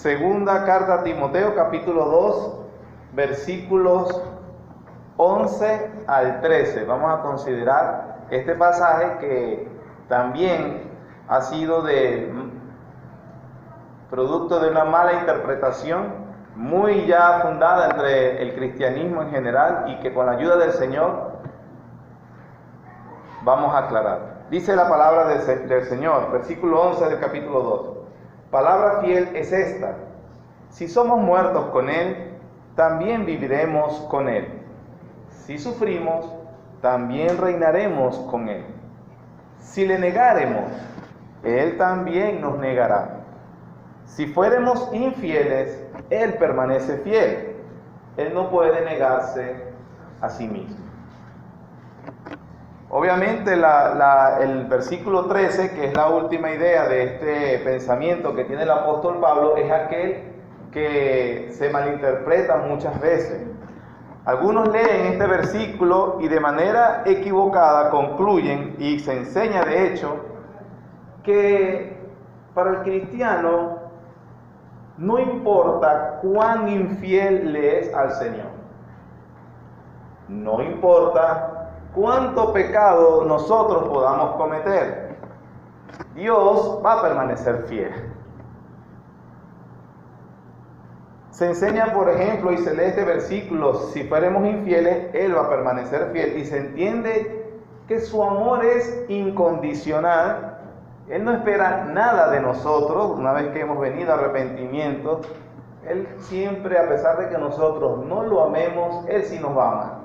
Segunda carta a Timoteo, capítulo 2, versículos 11 al 13. Vamos a considerar este pasaje que también ha sido producto de una mala interpretación, muy ya fundada entre el cristianismo en general, y que con la ayuda del Señor vamos a aclarar. Dice la palabra del Señor, versículo 11 del capítulo 2. Palabra fiel es esta: si somos muertos con Él, también viviremos con Él. Si sufrimos, también reinaremos con Él. Si le negáremos, Él también nos negará. Si fuéramos infieles, Él permanece fiel. Él no puede negarse a sí mismo. Obviamente el versículo 13, que es la última idea de este pensamiento que tiene el apóstol Pablo, es aquel que se malinterpreta muchas veces. Algunos leen este versículo y de manera equivocada concluyen, y se enseña de hecho, que para el cristiano no importa cuán infiel le es al Señor. No importa cuánto pecado nosotros podamos cometer. Dios va a permanecer fiel. Se enseña, por ejemplo, y se lee este versículo: si fuéramos infieles, Él va a permanecer fiel. Y se entiende que su amor es incondicional. Él no espera nada de nosotros. Una vez que hemos venido a arrepentimiento, Él siempre, a pesar de que nosotros no lo amemos, Él sí nos va a amar.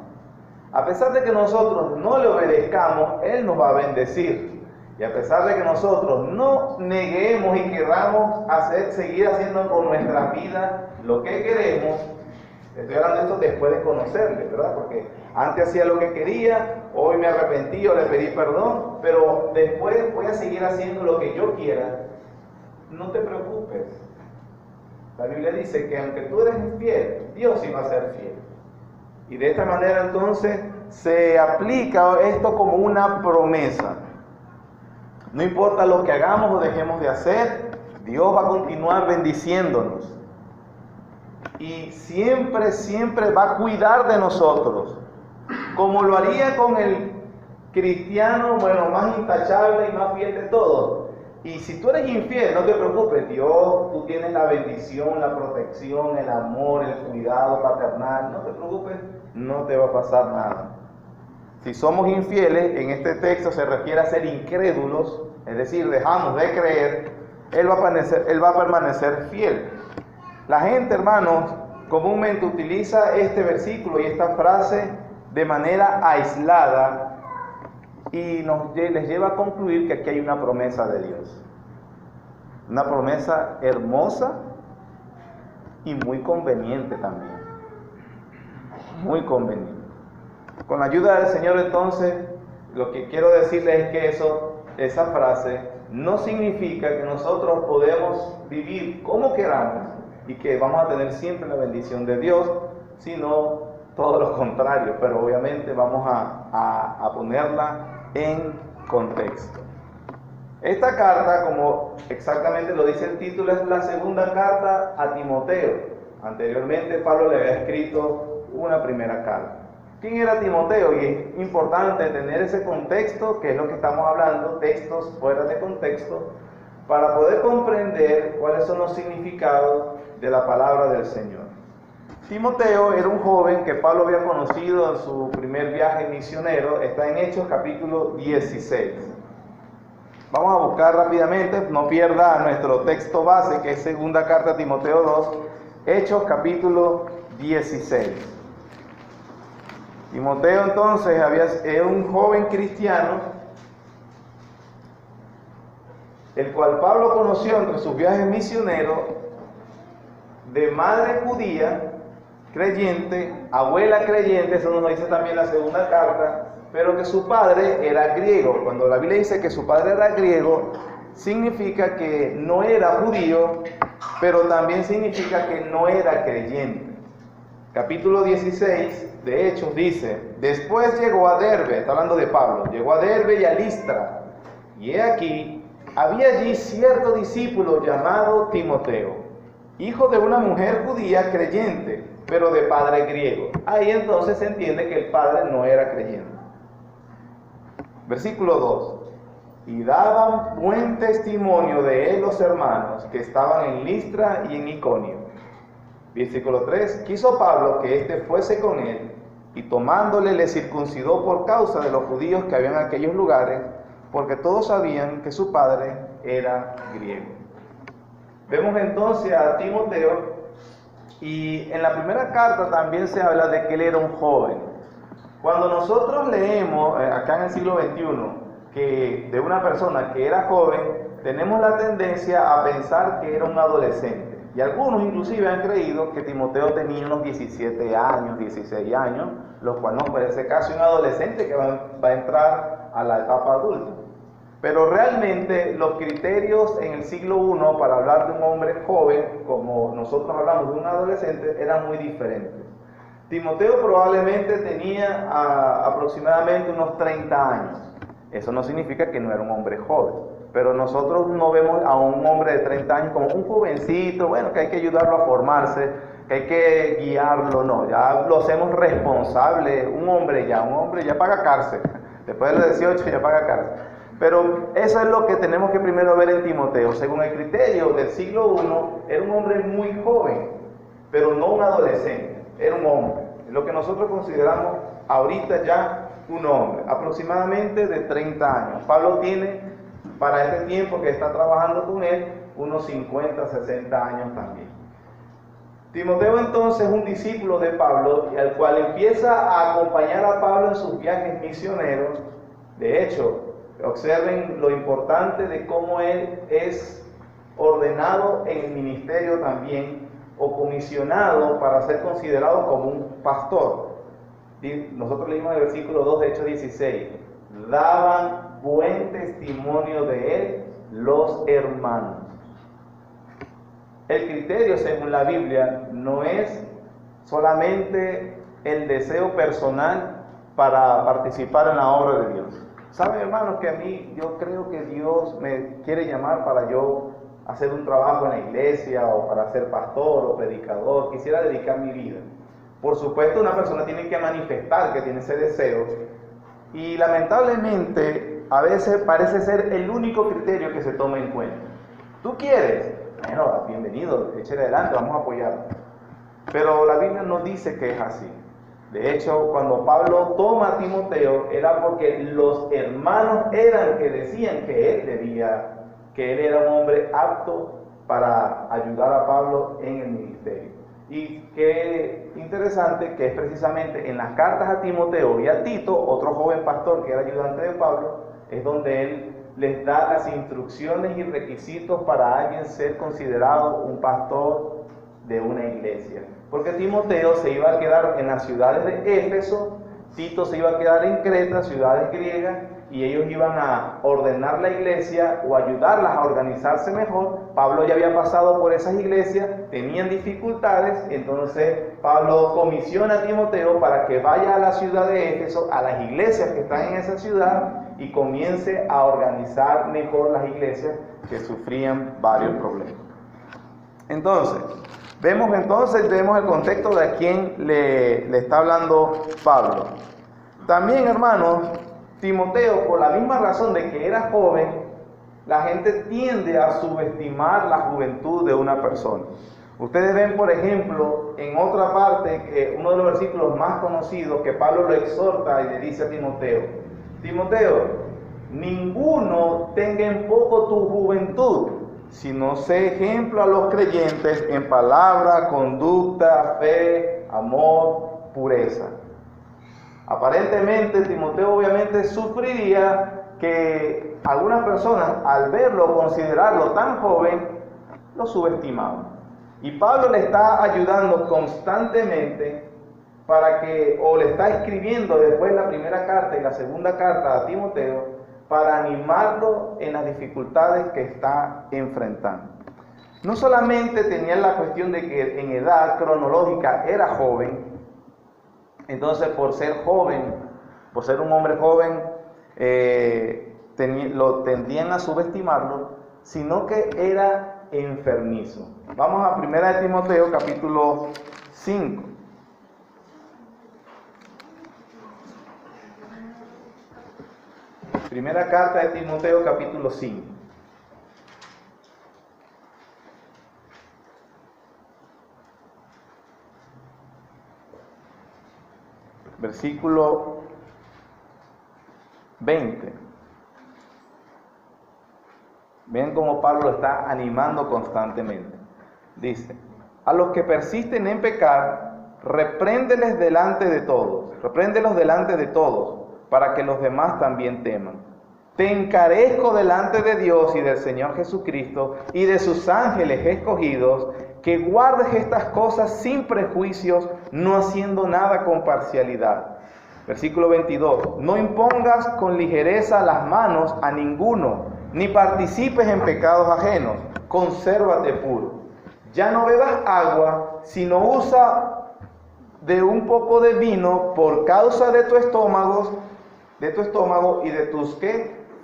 A pesar de que nosotros no le obedezcamos, Él nos va a bendecir. Y a pesar de que nosotros no neguemos y queramos seguir haciendo con nuestra vida lo que queremos, estoy hablando de esto después de conocerle, ¿verdad? Porque antes hacía lo que quería, hoy me arrepentí o le pedí perdón, pero después voy a seguir haciendo lo que yo quiera. No te preocupes. La Biblia dice que aunque tú eres infiel, Dios sí va a ser fiel. Y de esta manera entonces se aplica esto como una promesa. No importa lo que hagamos o dejemos de hacer, Dios va a continuar bendiciéndonos. Y siempre va a cuidar de nosotros, como lo haría con el cristiano, más intachable y más fiel de todos. Y si tú eres infiel, no te preocupes, tú tienes la bendición, la protección, el amor, el cuidado paternal. No te preocupes, no te va a pasar nada. Si somos infieles, en este texto se refiere a ser incrédulos, es decir, dejamos de creer, Él va a permanecer fiel. La gente, hermanos, comúnmente utiliza este versículo y esta frase de manera aislada y les lleva a concluir que aquí hay una promesa de Dios. Una promesa hermosa y muy conveniente también. Muy conveniente. Con la ayuda del Señor, entonces, lo que quiero decirles es que esa frase no significa que nosotros podemos vivir como queramos y que vamos a tener siempre la bendición de Dios, sino todo lo contrario. Pero obviamente vamos a ponerla en contexto. Esta carta, como exactamente lo dice el título, es la segunda carta a Timoteo. Anteriormente Pablo le había escrito una primera carta. ¿Quién era Timoteo? Y es importante tener ese contexto, que es lo que estamos hablando, textos fuera de contexto, para poder comprender cuáles son los significados de la palabra del Señor. Timoteo era un joven que Pablo había conocido en su primer viaje misionero. Está en Hechos capítulo 16. Vamos a buscar rápidamente, no pierda nuestro texto base, que es segunda carta a Timoteo 2, Hechos capítulo 16. Timoteo entonces era un joven cristiano, el cual Pablo conoció entre sus viajes misioneros, de madre judía, creyente, abuela creyente, eso nos dice también la segunda carta, pero que su padre era griego. Cuando la Biblia dice que su padre era griego, significa que no era judío, pero también significa que no era creyente. Capítulo 16 de Hechos dice: después llegó a Derbe, está hablando de Pablo, llegó a Derbe y a Listra, y he aquí, había allí cierto discípulo llamado Timoteo, hijo de una mujer judía creyente, pero de padre griego. Ahí entonces se entiende que el padre no era creyente. Versículo 2. Y daban buen testimonio de él los hermanos que estaban en Listra y en Iconio. Versículo 3. Quiso Pablo que éste fuese con él, y tomándole le circuncidó por causa de los judíos que habían en aquellos lugares, porque todos sabían que su padre era griego. Vemos entonces a Timoteo, y en la primera carta también se habla de que él era un joven. Cuando nosotros leemos acá en el siglo XXI que de una persona que era joven, tenemos la tendencia a pensar que era un adolescente. Y algunos inclusive han creído que Timoteo tenía unos 17 años, 16 años, lo cual nos parece casi un adolescente que va a entrar a la etapa adulta. Pero realmente los criterios en el siglo I para hablar de un hombre joven, como nosotros hablamos de un adolescente, eran muy diferentes. Timoteo probablemente tenía aproximadamente unos 30 años. Eso no significa que no era un hombre joven, pero nosotros no vemos a un hombre de 30 años como un jovencito, bueno, que hay que ayudarlo a formarse, que hay que guiarlo, no, ya lo hacemos responsable, un hombre ya paga cárcel, después de los 18 ya paga cárcel. Pero eso es lo que tenemos que primero ver en Timoteo. Según el criterio del siglo I, era un hombre muy joven, pero no un adolescente, era un hombre. Lo que nosotros consideramos ahorita ya un hombre, aproximadamente de 30 años. Pablo tiene, para este tiempo que está trabajando con él, unos 50, 60 años también. Timoteo entonces es un discípulo de Pablo, al cual empieza a acompañar a Pablo en sus viajes misioneros. De hecho, observen lo importante de cómo él es ordenado en el ministerio también, o comisionado para ser considerado como un pastor. Nosotros leímos el versículo 2 de Hechos 16. Daban buen testimonio de él los hermanos. El criterio, según la Biblia, no es solamente el deseo personal para participar en la obra de Dios. ¿Saben, hermanos, que a mí, yo creo que Dios me quiere llamar para yo hacer un trabajo en la iglesia, o para ser pastor o predicador? Quisiera dedicar mi vida. Por supuesto, una persona tiene que manifestar que tiene ese deseo, y lamentablemente a veces parece ser el único criterio que se toma en cuenta. ¿Tú quieres? Bueno, bienvenido, échale adelante, vamos a apoyarlo. Pero la Biblia no dice que es así. De hecho, cuando Pablo toma a Timoteo, era porque los hermanos eran que decían que él era un hombre apto para ayudar a Pablo en el ministerio. Y qué interesante que es precisamente en las cartas a Timoteo y a Tito, otro joven pastor que era ayudante de Pablo, es donde él les da las instrucciones y requisitos para alguien ser considerado un pastor de una iglesia. Porque Timoteo se iba a quedar en las ciudades de Éfeso, Tito se iba a quedar en Creta, ciudades griegas, y ellos iban a ordenar la iglesia o ayudarlas a organizarse mejor. Pablo ya había pasado por esas iglesias, tenían dificultades, entonces Pablo comisiona a Timoteo para que vaya a la ciudad de Éfeso, a las iglesias que están en esa ciudad, y comience a organizar mejor las iglesias que sufrían varios problemas. Entonces, vemos el contexto de a quién le está hablando Pablo. También, hermanos, Timoteo, por la misma razón de que era joven, la gente tiende a subestimar la juventud de una persona. Ustedes ven, por ejemplo, en otra parte, que uno de los versículos más conocidos, que Pablo lo exhorta y le dice a Timoteo: Timoteo, ninguno tenga en poco tu juventud, sino sé ejemplo a los creyentes en palabra, conducta, fe, amor, pureza. Aparentemente Timoteo obviamente sufriría que algunas personas, al verlo, considerarlo tan joven, lo subestimaban. Y Pablo le está ayudando constantemente para que, o le está escribiendo después la primera carta y la segunda carta a Timoteo, para animarlo en las dificultades que está enfrentando. No solamente tenía la cuestión de que en edad cronológica era joven, entonces por ser joven, por ser un hombre joven, lo tendían a subestimarlo, sino que era enfermizo. Vamos a 1 de Timoteo capítulo 5. Primera carta de Timoteo capítulo 5. Versículo 20. Ven cómo Pablo lo está animando constantemente. Dice: a los que persisten en pecar, repréndelos delante de todos, para que los demás también teman. Te encarezco delante de Dios y del Señor Jesucristo y de sus ángeles escogidos, que guardes estas cosas sin prejuicios, no haciendo nada con parcialidad. Versículo 22. No impongas con ligereza las manos a ninguno, ni participes en pecados ajenos. Consérvate puro. Ya no bebas agua, sino usa de un poco de vino por causa de tu estómago y de tus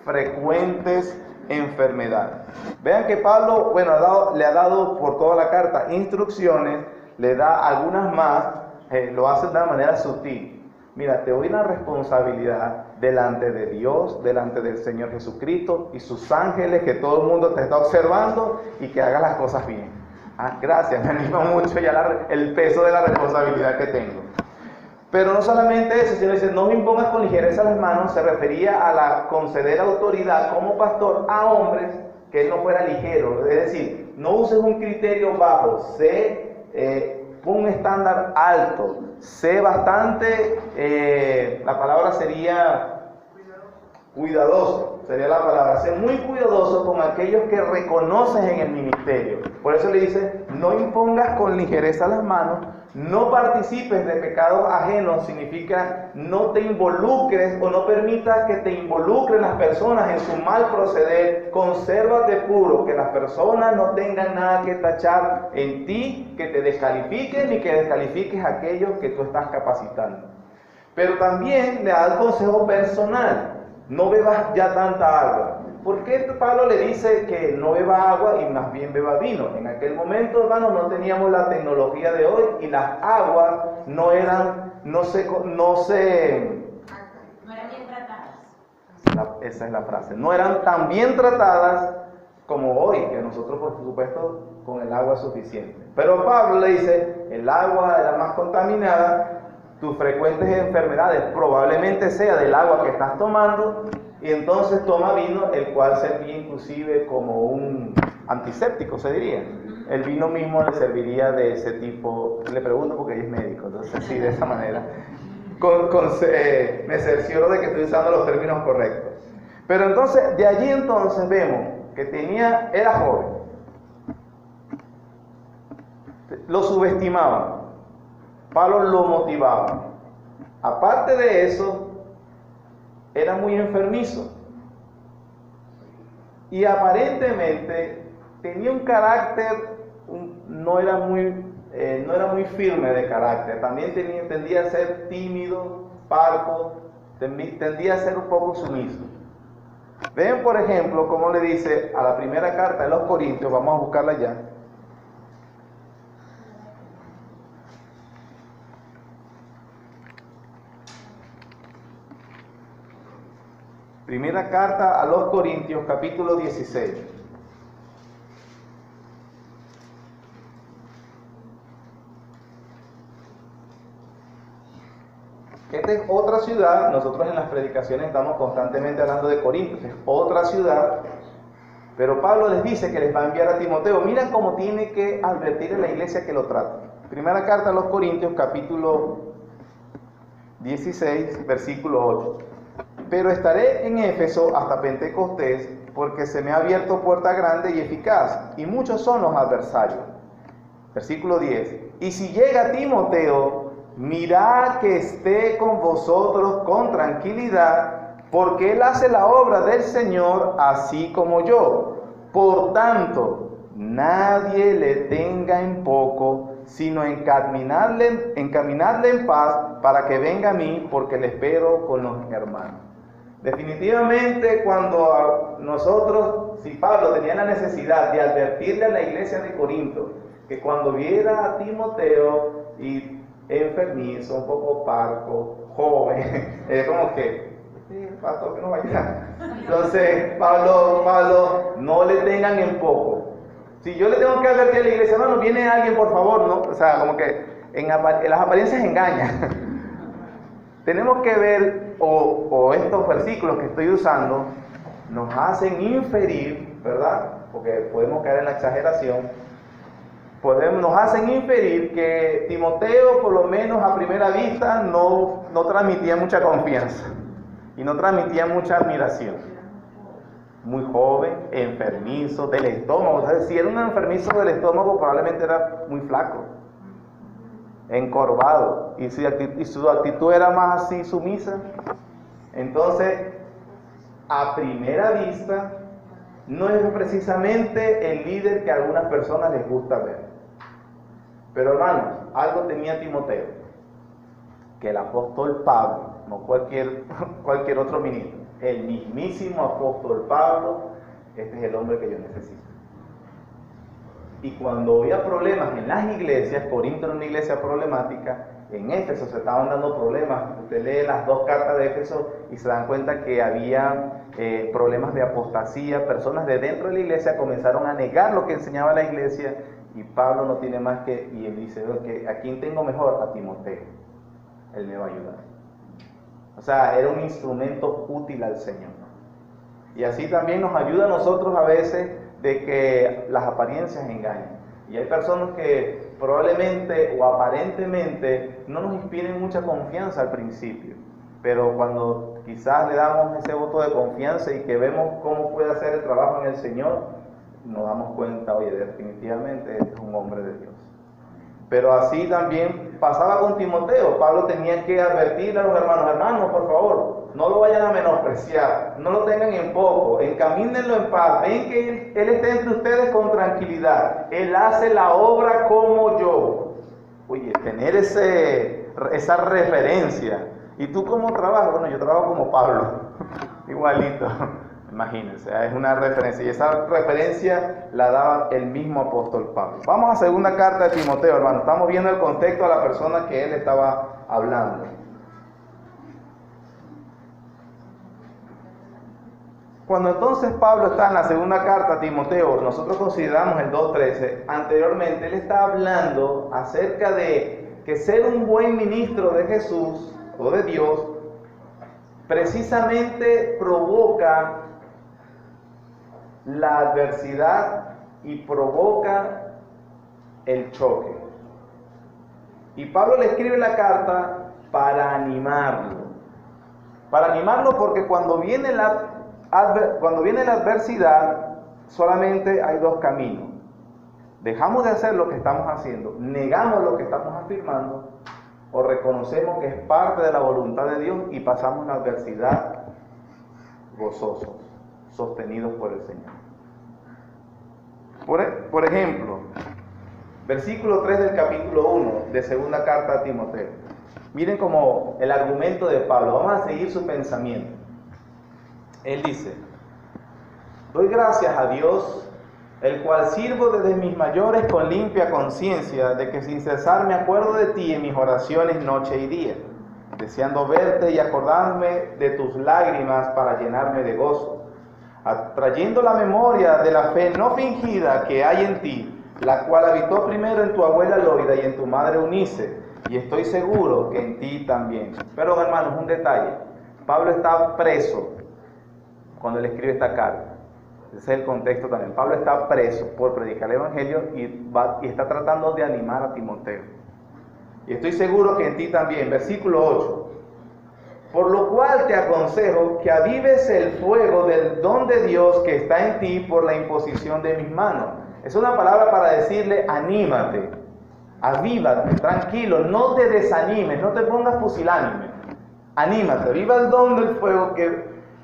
frecuentes enfermedades. Vean que Pablo, le ha dado por toda la carta instrucciones, le da algunas más, lo hace de una manera sutil. Mira, te doy una responsabilidad delante de Dios, delante del Señor Jesucristo y sus ángeles, que todo el mundo te está observando y que hagas las cosas bien. Gracias, me anima mucho ya el peso de la responsabilidad que tengo. Pero no solamente eso, sino dice, no me impongas con ligereza las manos, se refería a la conceder autoridad como pastor a hombres, que él no fuera ligero. Es decir, no uses un criterio bajo, pon un estándar alto, sé bastante, la palabra sería cuidadoso, sería la palabra, sé muy cuidadoso con aquellos que reconoces en el ministerio. Por eso le dice, no impongas con ligereza las manos, no participes de pecados ajenos, significa no te involucres o no permitas que te involucren las personas en su mal proceder. Consérvate puro, que las personas no tengan nada que tachar en ti, que te descalifiquen ni que descalifiques a aquellos que tú estás capacitando. Pero también le da el consejo personal, no bebas ya tanta agua. ¿Por qué Pablo le dice que no beba agua y más bien beba vino? En aquel momento, hermanos, no teníamos la tecnología de hoy y las aguas no eran bien tratadas. Esa es la frase. No eran tan bien tratadas como hoy, que nosotros, por supuesto, con el agua es suficiente. Pero Pablo le dice, el agua era más contaminada, tus frecuentes enfermedades probablemente sea del agua que estás tomando, y entonces toma vino, el cual servía inclusive como un antiséptico, se diría. El vino mismo le serviría de ese tipo. Le pregunto porque ella es médico, entonces sí, de esa manera. Me cercioro de que estoy usando los términos correctos. Pero entonces, de allí entonces vemos que era joven. Lo subestimaban. Pablo lo motivaba. Aparte de eso, era muy enfermizo y aparentemente tenía un carácter, no era muy firme de carácter. También tendía a ser tímido, parco, tendía a ser un poco sumiso. Ven, por ejemplo, cómo le dice a la primera carta de los Corintios, vamos a buscarla ya. Primera carta a los Corintios, capítulo 16. Esta es otra ciudad. Nosotros en las predicaciones estamos constantemente hablando de Corintios. Es otra ciudad. Pero Pablo les dice que les va a enviar a Timoteo. Mira cómo tiene que advertir a la iglesia que lo trata. Primera carta a los Corintios, capítulo 16, versículo 8. Pero estaré en Éfeso hasta Pentecostés, porque se me ha abierto puerta grande y eficaz, y muchos son los adversarios. Versículo 10. Y si llega Timoteo, mirad que esté con vosotros con tranquilidad, porque él hace la obra del Señor así como yo. Por tanto, nadie le tenga en poco, sino encaminarle en paz para que venga a mí, porque le espero con los hermanos. Definitivamente cuando nosotros, si Pablo tenía la necesidad de advertirle a la iglesia de Corinto que cuando viera a Timoteo y enfermizo, un poco parco, joven, como que, pastor, que no vaya. Entonces, Pablo, no le tengan en poco. Si yo le tengo que advertir a la iglesia, no, viene alguien, por favor, ¿no? O sea, como que en las apariencias engañan. Tenemos que ver, o estos versículos que estoy usando, nos hacen inferir, ¿verdad? Porque podemos caer en la exageración. Nos hacen inferir que Timoteo, por lo menos a primera vista, no transmitía mucha confianza y no transmitía mucha admiración. Muy joven, enfermizo del estómago. O sea, si era un enfermizo del estómago, probablemente era muy flaco, encorvado, y su actitud era más así sumisa. Entonces, a primera vista, no es precisamente el líder que a algunas personas les gusta ver. Pero hermanos, algo tenía Timoteo, que el apóstol Pablo, no cualquier otro ministro, el mismísimo apóstol Pablo, este es el hombre que yo necesito. Y cuando había problemas en las iglesias, Corinto era una iglesia problemática, en Éfeso se estaban dando problemas. Usted lee las 2 cartas de Éfeso y se dan cuenta que había problemas de apostasía. Personas de dentro de la iglesia comenzaron a negar lo que enseñaba la iglesia, y Pablo no tiene más que, y él dice, que ¿a quién tengo mejor? A Timoteo. Él me va a ayudar. O sea, era un instrumento útil al Señor. Y así también nos ayuda a nosotros a veces de que las apariencias engañan. Y hay personas que probablemente o aparentemente no nos inspiren mucha confianza al principio, pero cuando quizás le damos ese voto de confianza y que vemos cómo puede hacer el trabajo en el Señor, nos damos cuenta, oye, definitivamente este es un hombre de Dios. Pero así también pasaba con Timoteo. Pablo tenía que advertirle a los hermanos, por favor, no lo vayan a menospreciar, no lo tengan en poco, encamínenlo en paz, ven que él está entre ustedes con tranquilidad, él hace la obra como yo. Oye, tener esa referencia. ¿Y tú cómo trabajas? Bueno, yo trabajo como Pablo, igualito. Imagínense, es una referencia, y esa referencia la daba el mismo apóstol Pablo. Vamos a segunda carta de Timoteo, hermano. Estamos viendo el contexto de la persona que él estaba hablando. Cuando entonces Pablo está en la segunda carta a Timoteo, nosotros consideramos el 2.13, anteriormente él está hablando acerca de que ser un buen ministro de Jesús o de Dios precisamente provoca la adversidad y provoca el choque. Y Pablo le escribe la carta para animarlo porque cuando viene la adversidad solamente hay 2 caminos: dejamos de hacer lo que estamos haciendo, negamos lo que estamos afirmando, o reconocemos que es parte de la voluntad de Dios y pasamos la adversidad gozosos, sostenidos por el Señor. Por ejemplo, versículo 3 del capítulo 1 de segunda carta a Timoteo. Miren como el argumento de Pablo. Vamos a seguir su pensamiento. Él dice: doy gracias a Dios, el cual sirvo desde mis mayores con limpia conciencia, de que sin cesar me acuerdo de ti en mis oraciones noche y día, deseando verte y acordarme de tus lágrimas para llenarme de gozo, atrayendo la memoria de la fe no fingida que hay en ti, la cual habitó primero en tu abuela Loida y en tu madre Eunice, y estoy seguro que en ti también. Pero hermanos, un detalle: Pablo está preso cuando él escribe esta carta. Ese es el contexto también. Pablo está preso por predicar el Evangelio y está tratando de animar a Timoteo. Y estoy seguro que en ti también. Versículo 8. Por lo cual te aconsejo que avives el fuego del don de Dios que está en ti por la imposición de mis manos. Es una palabra para decirle: anímate, avívate, tranquilo, no te desanimes, no te pongas pusilánime. Anímate, aviva el don del fuego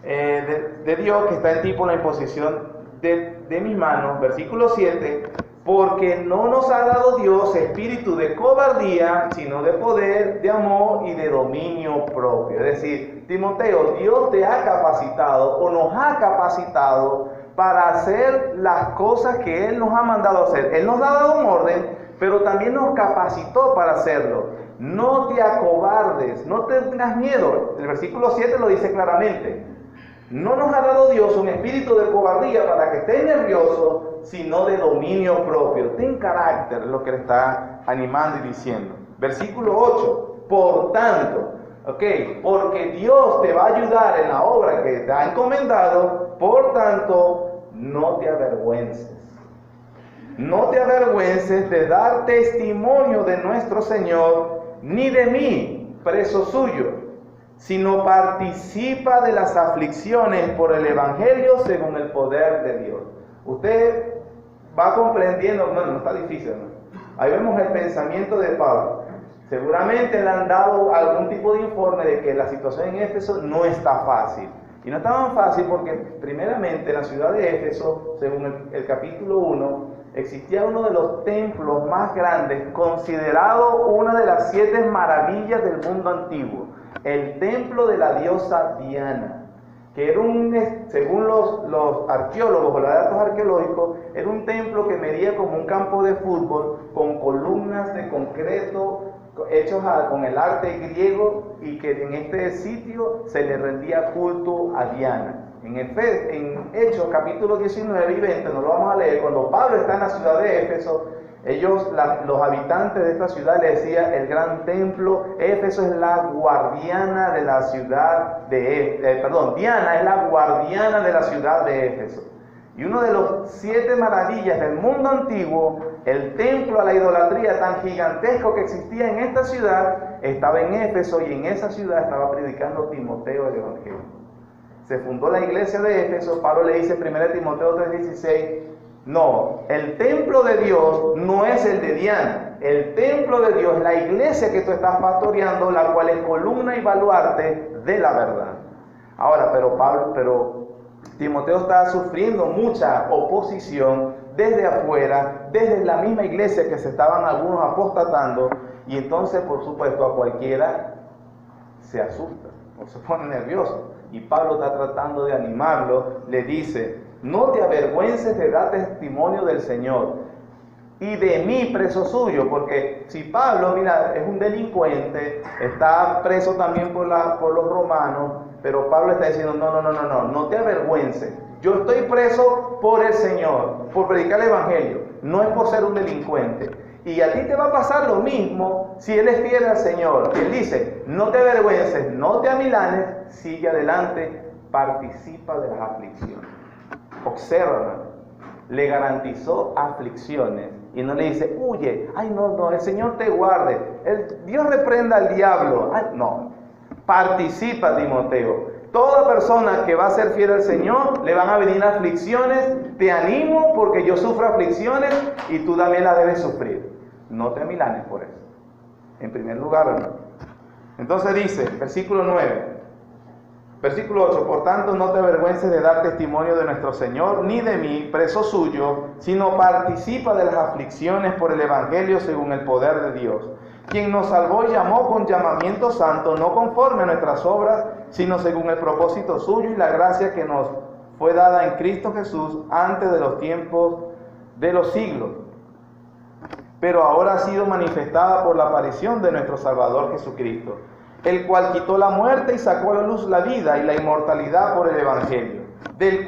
de Dios que está en ti por la imposición de mis manos. Versículo 7. porque no nos ha dado Dios espíritu de cobardía, sino de poder, de amor y de dominio propio. Es decir, Timoteo, Dios te ha capacitado o nos ha capacitado para hacer las cosas que Él nos ha mandado hacer. Él nos ha dado un orden, pero también nos capacitó para hacerlo. No te acobardes, no tengas miedo. El versículo 7 lo dice claramente. No nos ha dado Dios un espíritu de cobardía para que estés nervioso, sino de dominio propio. Ten carácter, es lo que le está animando y diciendo. Versículo 8. Por tanto, porque Dios te va a ayudar en la obra que te ha encomendado, por tanto, no te avergüences. No te avergüences de dar testimonio de nuestro Señor, ni de mí, preso suyo, sino participa de las aflicciones por el Evangelio según el poder de Dios. Usted va comprendiendo, no está difícil, ¿no? Ahí vemos el pensamiento de Pablo. Seguramente le han dado algún tipo de informe de que la situación en Éfeso no está fácil. Y no está tan fácil porque, primeramente, en la ciudad de Éfeso, según el capítulo 1, existía uno de los templos más grandes, considerado una de las 7 maravillas del mundo antiguo, el templo de la diosa Diana, que era según los arqueólogos o los datos arqueológicos, era un templo que medía como un campo de fútbol, con columnas de concreto hechos con el arte griego, y que en este sitio se le rendía culto a Diana. En Hechos capítulos 19 y 20, no lo vamos a leer, cuando Pablo está en la ciudad de Éfeso, los habitantes de esta ciudad le decían el gran templo. Éfeso es la guardiana de la ciudad de Diana es la guardiana de la ciudad de Éfeso. Y uno de los 7 maravillas del mundo antiguo, el templo a la idolatría tan gigantesco que existía en esta ciudad, estaba en Éfeso, y en esa ciudad estaba predicando Timoteo el Evangelio. Se fundó la iglesia de Éfeso. Pablo le dice en 1 Timoteo 3:16, no, el templo de Dios no es el de Diana. El templo de Dios es la iglesia que tú estás pastoreando, la cual es columna y baluarte de la verdad. Ahora, pero Timoteo está sufriendo mucha oposición desde afuera, desde la misma iglesia que se estaban algunos apostatando, y entonces, por supuesto, a cualquiera se asusta o se pone nervioso. Y Pablo está tratando de animarlo, le dice, no te avergüences de dar testimonio del Señor y de mí, preso suyo, porque si Pablo, mira, es un delincuente, está preso también por los romanos, pero Pablo está diciendo, no te avergüences, yo estoy preso por el Señor, por predicar el Evangelio, no es por ser un delincuente. Y a ti te va a pasar lo mismo si Él es fiel al Señor. Él dice, no te avergüences, no te amilanes, sigue adelante, participa de las aflicciones. Observa, le garantizó aflicciones y no le dice, huye, no, el Señor te guarde, Dios reprenda al diablo. No, participa, Timoteo. Toda persona que va a ser fiel al Señor, le van a venir aflicciones. Te animo porque yo sufro aflicciones y tú también las debes sufrir. No te amilanes por eso. En primer lugar, hermano. Entonces dice, versículo 9. Versículo 8, por tanto no te avergüences de dar testimonio de nuestro Señor, ni de mí, preso suyo, sino participa de las aflicciones por el Evangelio según el poder de Dios, quien nos salvó y llamó con llamamiento santo, no conforme a nuestras obras, sino según el propósito suyo y la gracia que nos fue dada en Cristo Jesús antes de los tiempos de los siglos, pero ahora ha sido manifestada por la aparición de nuestro Salvador Jesucristo, el cual quitó la muerte y sacó a la luz la vida y la inmortalidad por el Evangelio, del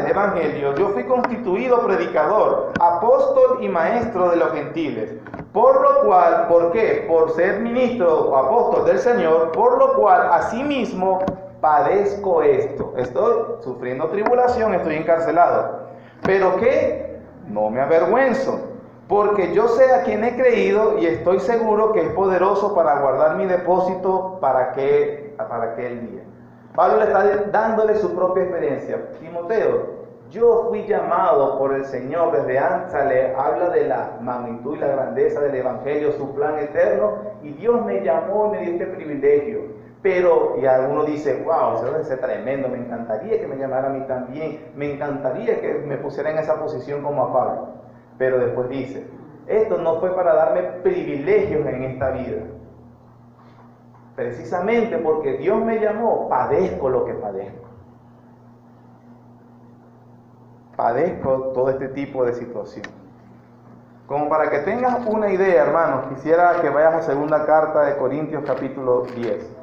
Evangelio, yo fui constituido predicador, apóstol y maestro de los gentiles, por lo cual, ¿por qué? Por ser ministro o apóstol del Señor, por lo cual asimismo padezco esto. Estoy sufriendo tribulación, estoy encarcelado. ¿Pero qué? No me avergüenzo, porque yo sé a quien he creído y estoy seguro que es poderoso para guardar mi depósito para aquel día. Pablo le está dándole su propia experiencia. Timoteo, yo fui llamado por el Señor desde antes, le habla de la magnitud y la grandeza del Evangelio, su plan eterno, y Dios me llamó y me dio este privilegio. Pero, y alguno dice, wow, eso debe ser tremendo, me encantaría que me llamara a mí también, me encantaría que me pusiera en esa posición como a Pablo. Pero después dice, esto no fue para darme privilegios en esta vida. Precisamente porque Dios me llamó, padezco lo que padezco. Padezco todo este tipo de situación. Como para que tengas una idea, hermanos, quisiera que vayas a segunda carta de Corintios capítulo 10.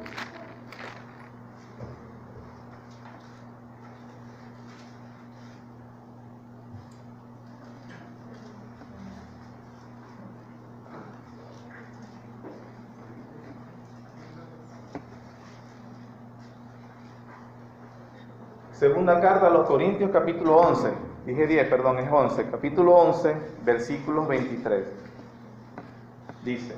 Segunda carta a los Corintios capítulo 11. Dije 10, perdón, es 11. Capítulo 11, versículos 23. Dice,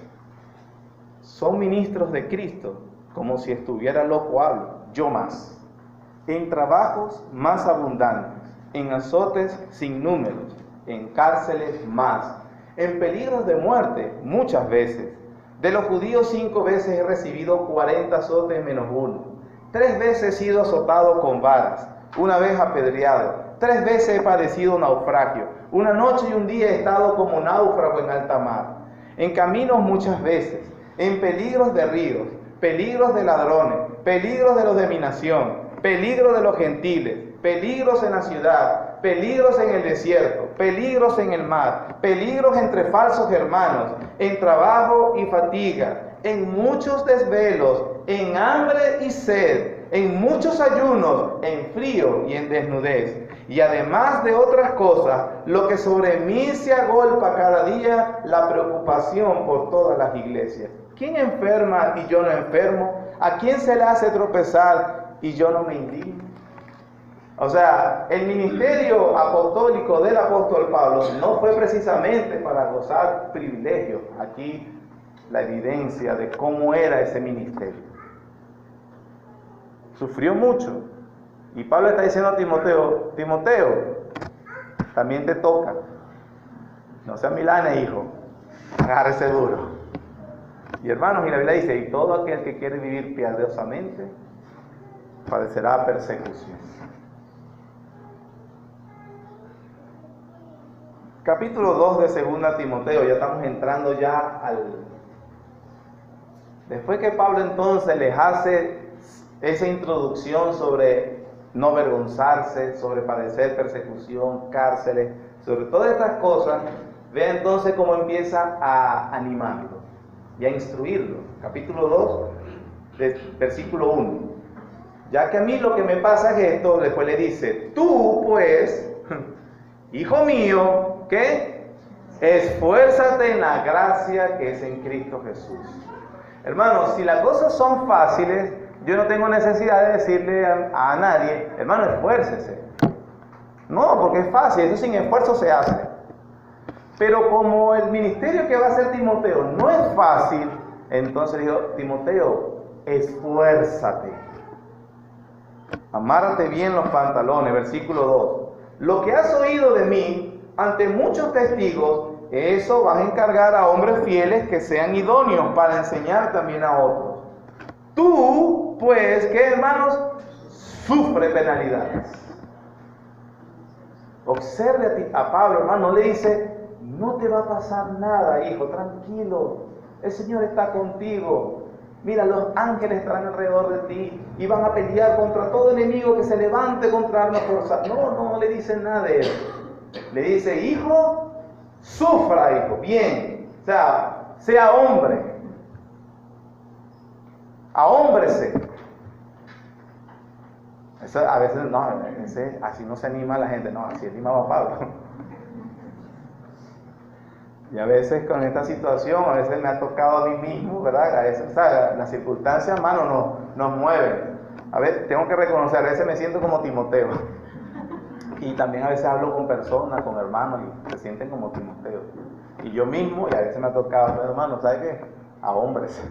son ministros de Cristo, como si estuviera loco hablo, yo más. En trabajos más abundantes, en azotes sin números, en cárceles más, en peligros de muerte muchas veces. De los judíos 5 veces he recibido 40 azotes menos uno. 3 veces he sido azotado con varas, 1 vez apedreado, 3 veces he padecido naufragio, 1 noche y 1 día he estado como náufrago en alta mar, en caminos muchas veces, en peligros de ríos, peligros de ladrones, peligros de los de mi nación, peligros de los gentiles, peligros en la ciudad, peligros en el desierto, peligros en el mar, peligros entre falsos hermanos, en trabajo y fatiga, en muchos desvelos, en hambre y sed, en muchos ayunos, en frío y en desnudez. Y además de otras cosas, lo que sobre mí se agolpa cada día, la preocupación por todas las iglesias. ¿Quién enferma y yo no enfermo? ¿A quién se le hace tropezar y yo no me indigno? O sea, el ministerio apostólico del apóstol Pablo no fue precisamente para gozar privilegios. Aquí la evidencia de cómo era ese ministerio. Sufrió mucho. Y Pablo está diciendo a Timoteo, Timoteo, también te toca. No seas milane, hijo. Agárrese duro. Y hermanos, y la Biblia dice, y todo aquel que quiere vivir piadosamente, padecerá persecución. Capítulo 2 de 2 Timoteo, ya estamos entrando ya Después que Pablo entonces les hace esa introducción sobre no avergonzarse, sobre padecer persecución, cárceles, sobre todas estas cosas, vea entonces cómo empieza a animarlo y a instruirlo. Capítulo 2, versículo 1. Ya que a mí lo que me pasa es esto, después le dice, tú pues, hijo mío, ¿qué? Esfuérzate en la gracia que es en Cristo Jesús. Hermanos, si las cosas son fáciles, yo no tengo necesidad de decirle a nadie, hermano, esfuércese. No, porque es fácil, eso sin esfuerzo se hace. Pero como el ministerio que va a hacer Timoteo no es fácil, entonces dijo, Timoteo, esfuérzate. Amárrate bien los pantalones, versículo 2. Lo que has oído de mí ante muchos testigos, eso vas a encargar a hombres fieles que sean idóneos para enseñar también a otros. Tú, pues, ¿qué, hermanos? Sufre penalidades. Observe a Pablo, hermano, no le dice, no te va a pasar nada, hijo, tranquilo, el Señor está contigo. Mira, los ángeles estarán alrededor de ti y van a pelear contra todo enemigo que se levante contra armas forzadas. No le dice nada de eso. Le dice, hijo, sufra, hijo, bien. O sea hombre. Ahómbrese. Eso a veces, no, así no se anima la gente. No, así animaba Pablo. Y a veces con esta situación, a veces me ha tocado a mí mismo, ¿verdad? A veces, las circunstancias, hermano, nos mueven. A veces tengo que reconocer, a veces me siento como Timoteo. Y también a veces hablo con personas, con hermanos, y se sienten como Timoteo. Y yo mismo, y a veces me ha tocado, hermano, ¿sabes qué? A hombres.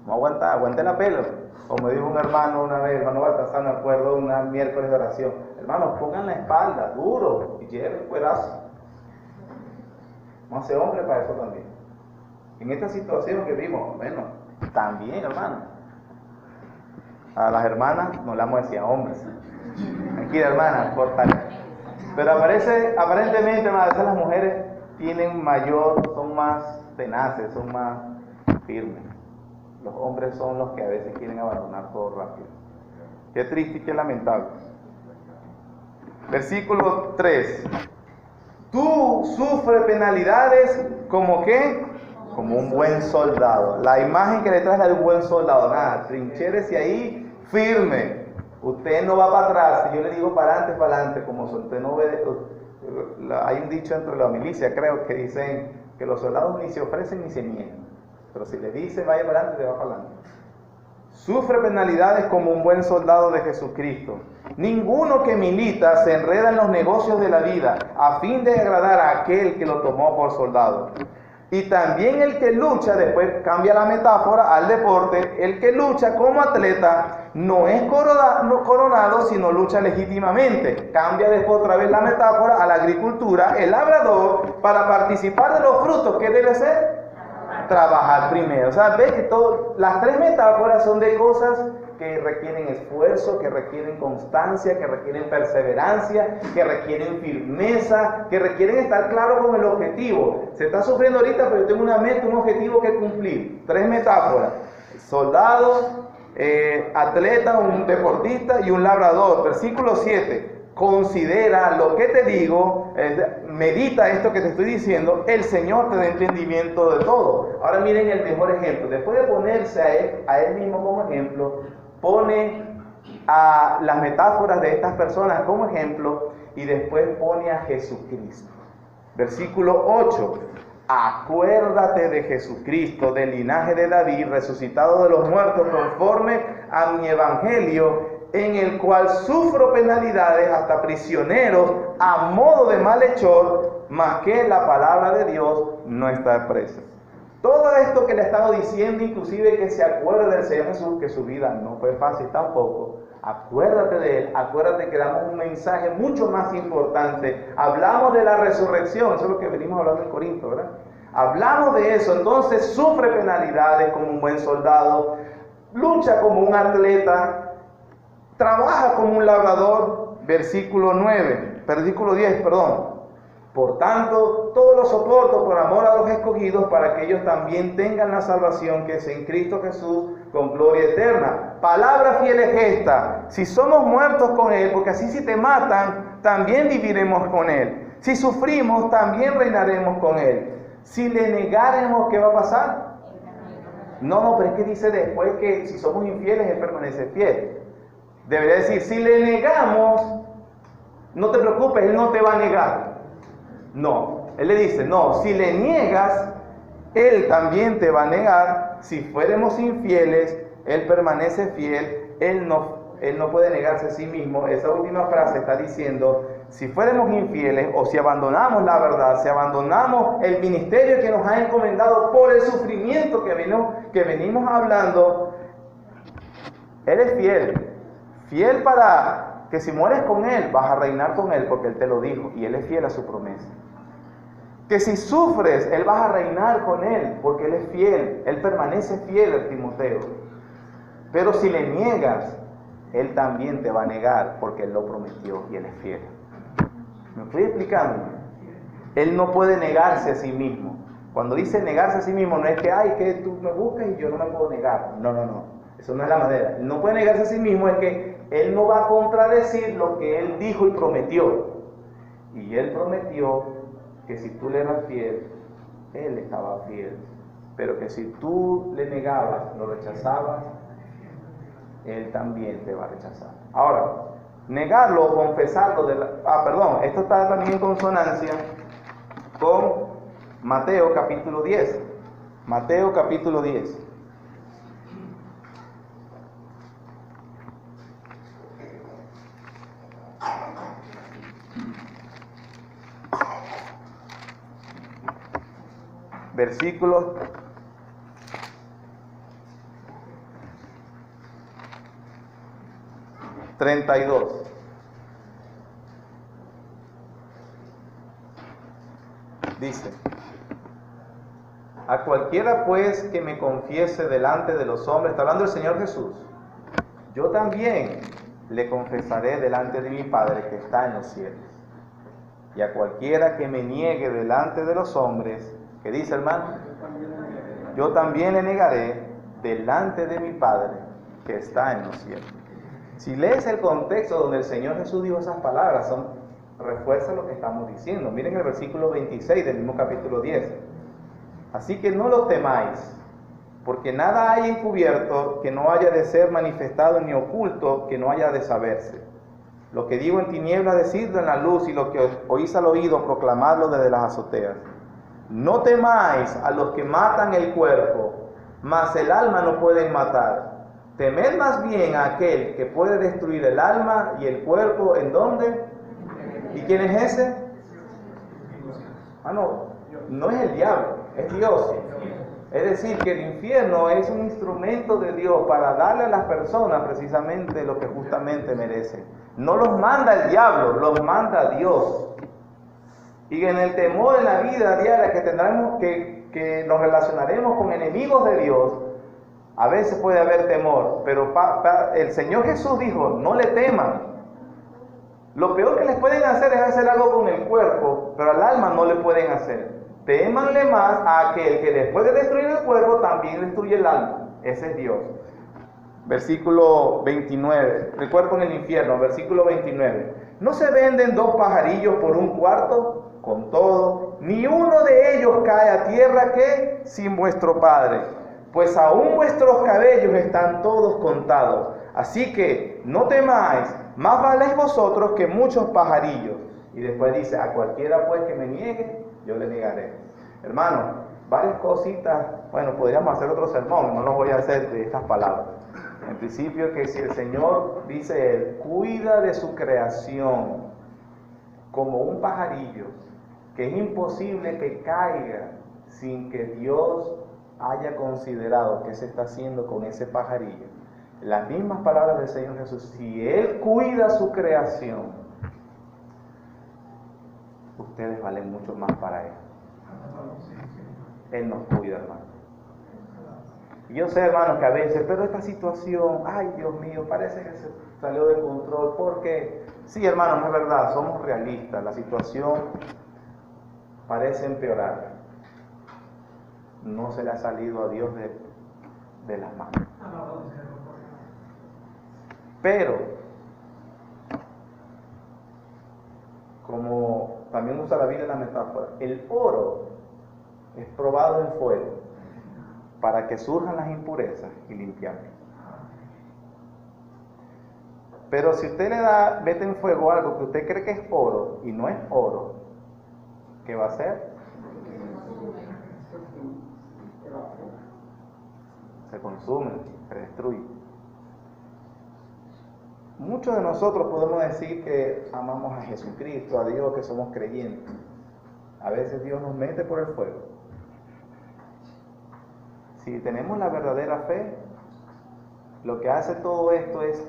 No aguante la pelo. Como dijo un hermano una vez, hermano Baltasar, me acuerdo, una miércoles de oración. Hermanos, pongan la espalda, duro, y lleven el cuerazo. No hace hombre para eso también. En esta situación que vimos, bueno, también, hermano. A las hermanas no le vamos a decir a hombres. Tranquila, hermana, Pero aparentemente a veces las mujeres son más tenaces, son más firmes. Los hombres son los que a veces quieren abandonar todo rápido. Qué triste y qué lamentable. Versículo 3. Tú sufres penalidades como ¿qué? Como un buen soldado. La imagen que le trae es la de un buen soldado. Nada, trinchérese ahí firme. Usted no va para atrás. Si yo le digo para adelante, como usted no ve. Hay un dicho entre la milicia, creo, que dicen que los soldados ni se ofrecen ni se niegan. Pero si le dice vaya para adelante, te va para adelante. Sufre penalidades como un buen soldado de Jesucristo. Ninguno que milita se enreda en los negocios de la vida a fin de agradar a aquel que lo tomó por soldado. Y también el que lucha, después cambia la metáfora al deporte, el que lucha como atleta no es coronado, sino lucha legítimamente. Cambia después otra vez la metáfora a la agricultura, el labrador, para participar de los frutos, ¿qué debe ser? Trabajar primero. O sea, ves que las tres metáforas son de cosas que requieren esfuerzo, que requieren constancia, que requieren perseverancia, que requieren firmeza, que requieren estar claro con el objetivo. Se está sufriendo ahorita, pero yo tengo una meta, un objetivo que cumplir. Tres metáforas: soldado, atleta, un deportista y un labrador. Versículo 7. Considera lo que te digo, medita esto que te estoy diciendo, el Señor te da entendimiento de todo. Ahora miren el mejor ejemplo. Después de ponerse a él mismo como ejemplo, pone a las metáforas de estas personas como ejemplo y después pone a Jesucristo. Versículo 8. Acuérdate de Jesucristo, del linaje de David, resucitado de los muertos conforme a mi evangelio, en el cual sufro penalidades, hasta prisioneros, a modo de malhechor, mas que la palabra de Dios no está presa. Todo esto que le he estado diciendo, inclusive que se acuerde del Señor Jesús, que su vida no fue fácil tampoco. Acuérdate de Él, acuérdate que damos un mensaje mucho más importante. Hablamos de la resurrección, eso es lo que venimos hablando en Corinto, ¿verdad? Hablamos de eso, entonces sufre penalidades como un buen soldado, lucha como un atleta, trabaja como un labrador. Versículo 10, perdón. Por tanto, todo lo soporto por amor a los escogidos, para que ellos también tengan la salvación que es en Cristo Jesús, con gloria eterna. Palabra fiel es esta: si somos muertos con Él, porque así si te matan, también viviremos con Él. Si sufrimos, también reinaremos con Él. Si le negáremos, ¿qué va a pasar? No, pero es que dice después que si somos infieles, Él permanece fiel. Debería decir, si le negamos, no te preocupes, Él no te va a negar. No, Él le dice, no, si le niegas, Él también te va a negar. Si fuéramos infieles, Él permanece fiel, Él no puede negarse a sí mismo. Esa última frase está diciendo, si fuéramos infieles o si abandonamos la verdad, si abandonamos el ministerio que nos ha encomendado por el sufrimiento que venimos hablando, Él es fiel. Fiel para que si mueres con Él, vas a reinar con Él, porque Él te lo dijo, y Él es fiel a su promesa. Que si sufres, Él vas a reinar con Él, porque Él es fiel, Él permanece fiel a Timoteo. Pero si le niegas, Él también te va a negar, porque Él lo prometió y Él es fiel. ¿Me estoy explicando? Él no puede negarse a sí mismo. Cuando dice negarse a sí mismo, no es que, que tú me buscas y yo no me puedo negar. No. Eso no es la manera. Él no puede negarse a sí mismo, es que Él no va a contradecir lo que Él dijo y prometió. Y Él prometió que si tú le eras fiel, Él estaba fiel. Pero que si tú le negabas, lo rechazabas, Él también te va a rechazar. Ahora, negarlo o confesarlo, esto está también en consonancia con Mateo capítulo 10. Mateo capítulo 10. Versículos 32. Dice: a cualquiera pues que me confiese delante de los hombres, está hablando el Señor Jesús, yo también le confesaré delante de mi Padre que está en los cielos. Y a cualquiera que me niegue delante de los hombres, ¿qué dice, hermano? Yo también le negaré delante de mi Padre que está en los cielos. Si lees el contexto donde el Señor Jesús dijo esas palabras, refuerza lo que estamos diciendo. Miren el versículo 26 del mismo capítulo 10. Así que no lo temáis, porque nada hay encubierto que no haya de ser manifestado, ni oculto que no haya de saberse. Lo que digo en tinieblas, decidlo en la luz, y lo que oís al oído, proclamadlo desde las azoteas. No temáis a los que matan el cuerpo, mas el alma no pueden matar. Temed más bien a aquel que puede destruir el alma y el cuerpo, ¿en dónde? ¿Y quién es ese? No es el diablo, es Dios. Es decir, que el infierno es un instrumento de Dios para darle a las personas precisamente lo que justamente merecen. No los manda el diablo, los manda Dios. Y en el temor en la vida diaria que tendremos, que nos relacionaremos con enemigos de Dios, a veces puede haber temor, pero el Señor Jesús dijo, no le teman. Lo peor que les pueden hacer es hacer algo con el cuerpo, pero al alma no le pueden hacer. Témanle más a aquel que después de destruir el cuerpo también destruye el alma. Ese es Dios. Versículo 29. El cuerpo en el infierno. Versículo 29. ¿No se venden 2 pajarillos por un cuarto? Con todo, ni uno de ellos cae a tierra que sin vuestro Padre. Pues aún vuestros cabellos están todos contados. Así que no temáis, más valéis vosotros que muchos pajarillos. Y después dice, a cualquiera pues que me niegue, yo le negaré. Hermano, varias cositas, bueno, podríamos hacer otro sermón, no lo voy a hacer de estas palabras. En principio, que si el Señor, dice Él, cuida de su creación como un pajarillo, que es imposible que caiga sin que Dios haya considerado qué se está haciendo con ese pajarillo. Las mismas palabras del Señor Jesús, si Él cuida su creación, ustedes valen mucho más para Él. Él nos cuida, hermano. Y yo sé, hermano, que a veces, pero esta situación, ay Dios mío, parece que se salió de control, porque, sí, hermano, es verdad, somos realistas, la situación parece empeorar. No se le ha salido a Dios de las manos. Pero, como también usa la Biblia la metáfora, el oro es probado en fuego para que surjan las impurezas y limpiarlo. Pero si usted mete en fuego algo que usted cree que es oro y no es oro, ¿qué va a hacer? Se consume, se destruye. Muchos de nosotros podemos decir que amamos a Jesucristo, a Dios, que somos creyentes. A veces Dios nos mete por el fuego. Si tenemos la verdadera fe, lo que hace todo esto es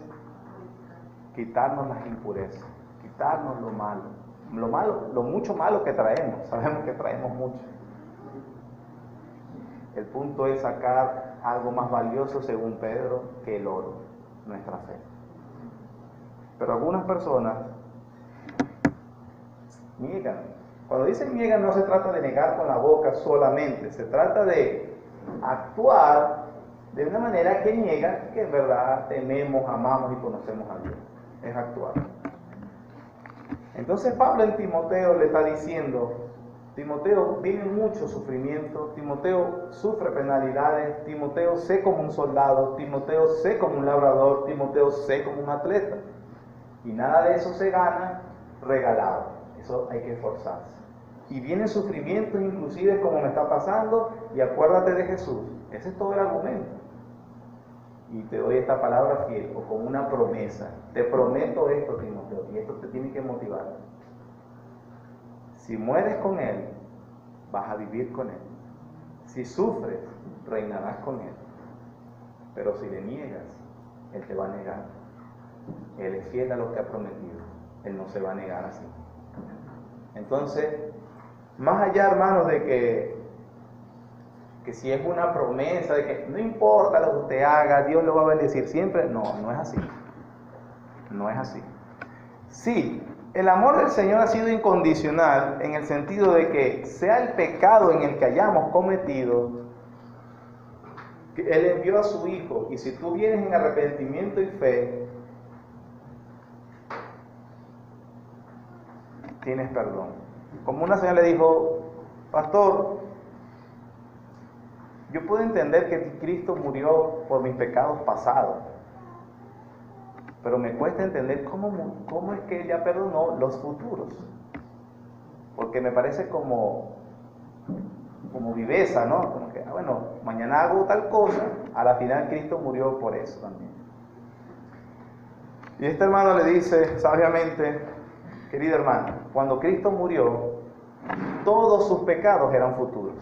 quitarnos las impurezas, quitarnos lo malo, lo mucho malo que traemos. Sabemos que traemos mucho. El punto es sacar algo más valioso, según Pedro, que el oro, nuestra fe. Pero algunas personas niegan. Cuando dicen niegan, no se trata de negar con la boca solamente, se trata de actuar de una manera que niega que en verdad tememos, amamos y conocemos a Dios. Es actuar. Entonces Pablo en Timoteo le está diciendo, Timoteo, vive mucho sufrimiento, Timoteo sufre penalidades, Timoteo sé como un soldado, Timoteo sé como un labrador, Timoteo sé como un atleta. Y nada de eso se gana regalado, eso hay que esforzarse. Y vienen sufrimientos inclusive como me está pasando, y acuérdate de Jesús. Ese es todo el argumento. Y te doy esta palabra fiel, o con una promesa. Te prometo esto, Timoteo, y esto te tiene que motivar. Si mueres con Él, vas a vivir con Él. Si sufres, reinarás con Él. Pero si le niegas, Él te va a negar. Él es fiel a lo que ha prometido. Él no se va a negar así. Entonces, más allá, hermanos, de que si es una promesa, de que no importa lo que usted haga, Dios lo va a bendecir siempre, no es así. No es así. Sí, El amor del Señor ha sido incondicional en el sentido de que sea el pecado en el que hayamos cometido, Él envió a su Hijo, y si tú vienes en arrepentimiento y fe, tienes perdón. Como una señora le dijo: pastor, yo puedo entender que Cristo murió por mis pecados pasados, pero me cuesta entender cómo es que Él ya perdonó los futuros, porque me parece como viveza, ¿no? Como que, bueno, mañana hago tal cosa, a la final Cristo murió por eso también. Y este hermano le dice sabiamente: querido hermano, cuando Cristo murió, todos sus pecados eran futuros,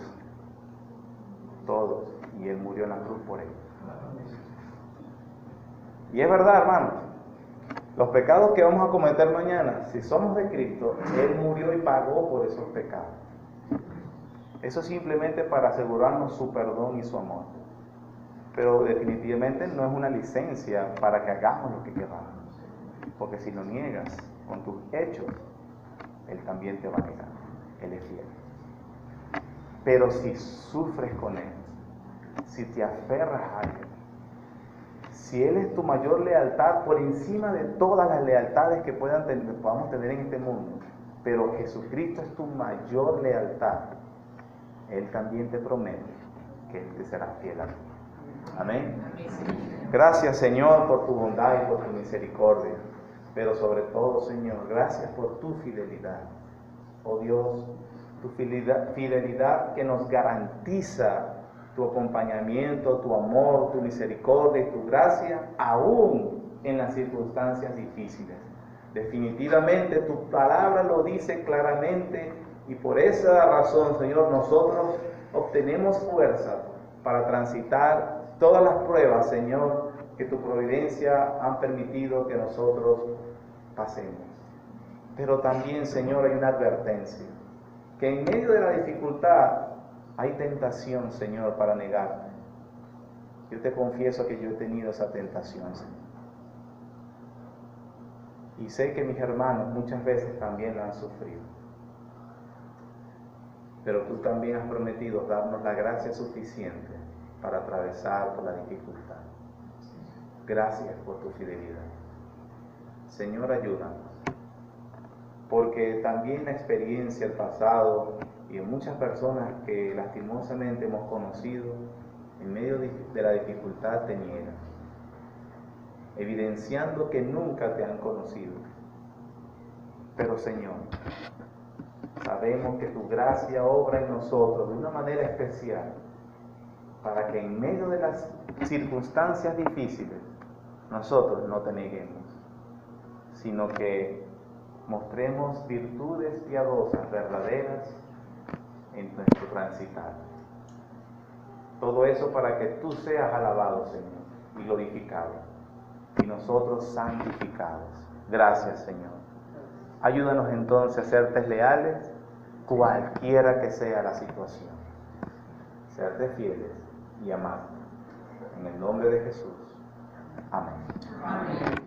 todos, y Él murió en la cruz por ellos. Y es verdad, hermanos, los pecados que vamos a cometer mañana, si somos de Cristo, Él murió y pagó por esos pecados. Eso simplemente para asegurarnos su perdón y su amor. Pero definitivamente no es una licencia para que hagamos lo que queramos. Porque si lo niegas con tus hechos, Él también te va a negar. Él es fiel. Pero si sufres con Él, si te aferras a Él, si Él es tu mayor lealtad por encima de todas las lealtades que podamos tener en este mundo, pero Jesucristo es tu mayor lealtad, Él también te promete que Él te será fiel a ti. Amén. Gracias, Señor, por tu bondad y por tu misericordia, pero sobre todo, Señor, gracias por tu fidelidad. Oh Dios, tu fidelidad que nos garantiza tu acompañamiento, tu amor, tu misericordia y tu gracia, aún en las circunstancias difíciles. Definitivamente tu palabra lo dice claramente, y por esa razón, Señor, nosotros obtenemos fuerza para transitar todas las pruebas, Señor, que tu providencia han permitido que nosotros pasemos. Pero también, Señor, hay una advertencia, que en medio de la dificultad hay tentación, Señor, para negarte. Yo te confieso que yo he tenido esa tentación, Señor. Y sé que mis hermanos muchas veces también la han sufrido. Pero tú también has prometido darnos la gracia suficiente para atravesar por la dificultad. Gracias por tu fidelidad. Señor, ayúdanos. Porque también la experiencia, el pasado y en muchas personas que lastimosamente hemos conocido, en medio de la dificultad te niegan, evidenciando que nunca te han conocido. Pero Señor, sabemos que tu gracia obra en nosotros de una manera especial, para que en medio de las circunstancias difíciles nosotros no te neguemos, sino que mostremos virtudes piadosas, verdaderas, en nuestro transitar. Todo eso para que tú seas alabado, Señor, y glorificado, y nosotros santificados. Gracias, Señor. Ayúdanos entonces a serte leales, cualquiera que sea la situación. Serte fieles y amados. En el nombre de Jesús. Amén. Amén.